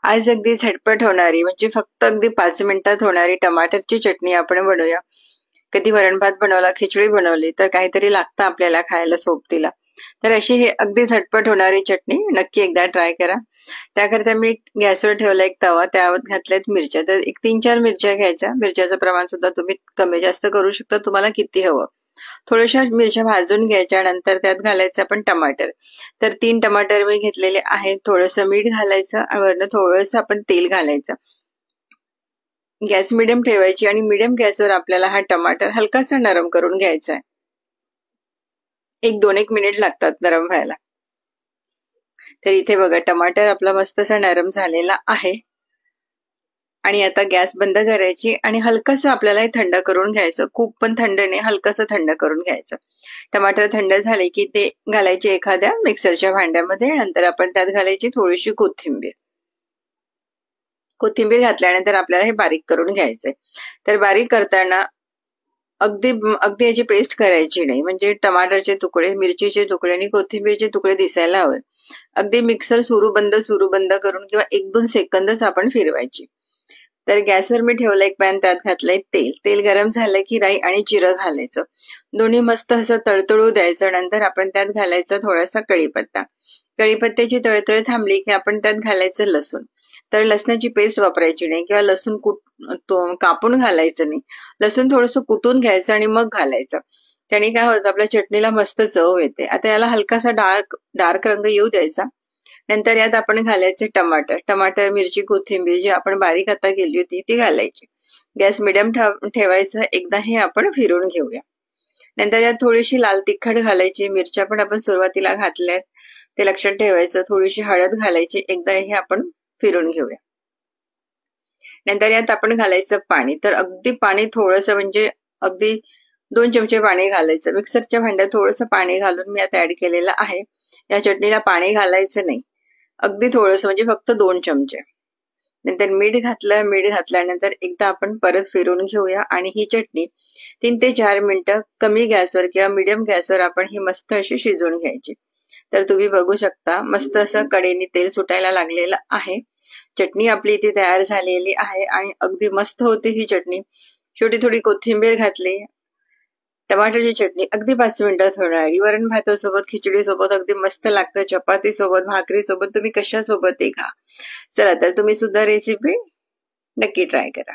आज अगदी झटपट होणारी म्हणजे फक्त अगदी 5 मिनिटात होणारी टमाटरची चटणी आपण बनवूया. कधी वरण भात बनवला, खिचडी बनवली तर काहीतरी लागतं आपल्याला खायला सोबतीला. तर अशी ही अगदी झटपट होणारी चटणी नक्की एकदा ट्राय करा. त्याकरता मी गॅसवर ठेवला एक तवा, त्यावर घातल्यात मिरच्या. तर एक 3-4 मिरच्या घ्यायच्या. मिरच्याचं प्रमाण सुद्धा तुम्ही कमी जास्त करू शकता, तुम्हाला किती हवं. थोड्याशा मिरच्या भाजून घ्यायच्या, नंतर त्यात घालायचं आपण टमाटर. तर 3 टमाटर मी घेतलेले आहेत. थोडंसं मीठ घालायचं आणि वरनं थोडंसं आपण तेल घालायचं. गॅस मिडियम ठेवायची आणि मिडियम गॅसवर आपल्याला हा टमाटर हलकासा नरम करून घ्यायचा आहे. 1-2 मिनिट लागतात नरम व्हायला. तर इथे बघा टमाटर आपला मस्तसा नरम झालेला आहे. आणि आता गॅस बंद करायची आणि हलकंसं आपल्याला हे थंड करून घ्यायचं. खूप पण थंड नाही, हलकंसं थंड करून घ्यायचं. टमाटर थंड झाले की ते घालायचे एखाद्या मिक्सरच्या भांड्यामध्ये. नंतर आपण त्यात घालायची थोडीशी कोथिंबीर. कोथिंबीर घातल्यानंतर आपल्याला हे बारीक करून घ्यायचंय. तर बारीक करताना अगदी अगदी याची पेस्ट करायची नाही, म्हणजे टमाटरचे तुकडे, मिरचीचे तुकडे आणि कोथिंबीरचे तुकडे दिसायला हवे. अगदी मिक्सर सुरू बंद करून किंवा 1-2 सेकंदच आपण फिरवायची. तर गॅसवर मी ठेवलं एक पॅन, त्यात घातलंय तेल. तेल गरम झालं की राई आणि जिरं घालायचं. दोन्ही मस्त असं तळतळू द्यायचं. नंतर आपण त्यात घालायचं थोडासा कढीपत्ता. कढीपत्त्याची तळतळ थांबली की आपण त्यात घालायचं लसूण. तर लसणाची पेस्ट वापरायची नाही किंवा लसूण कापून घालायचं नाही. लसूण थोडंसं कुटून घ्यायचं आणि मग घालायचं. त्याने काय होतं, आपल्या चटणीला मस्त चव येते. आता याला हलकासा डार्क रंग येऊ द्यायचा. नंतर यात आपण घालायचे टमाटर, मिरची, कोथिंबीर जी आपण बारीक आता केली होती ती घालायची. गॅस मिडियम ठेवायचं. एकदा हे आपण फिरून घेऊया. नंतर यात थोडीशी लाल तिखट घालायची. मिरच्या पण आपण सुरुवातीला घातल्यात, ते लक्षात ठेवायचं. थोडीशी हळद घालायची. एकदा हे आपण फिरून घेऊया. नंतर यात आपण घालायचं पाणी. तर अगदी पाणी थोडंसं, म्हणजे अगदी 2 चमचे पाणी घालायचं. मिक्सरच्या भांड्यात थोडंसं पाणी घालून मी आता ऍड केलेलं आहे. या चटणीला पाणी घालायचं नाही, अगदी थोडंसं, म्हणजे फक्त 2 चमचे. नंतर मीठ घातल्यानंतर एकदा आपण परत फिरून घेऊया आणि ही चटणी 3 ते 4 मिनिटं कमी गॅसवर किंवा मीडियम गॅसवर आपण ही मस्त अशी शिजवून घ्यायची. तर तुम्ही बघू शकता मस्त असं कडेने तेल सुटायला लागलेलं आहे. चटणी आपली इथे तयार झालेली आहे आणि अगदी मस्त होते ही चटणी. शेवटी थोडी कोथिंबीर घातली. टमाटरची चटणी अगदी 5 मिनिटात होणारी. वरण भातासोबत, खिचडी सोबत अगदी मस्त लागतं. चपाती सोबत, भाकरी सोबत, तुम्ही कशासोबतही खा. चला तर तुम्ही सुद्धा रेसिपी नक्की ट्राय करा.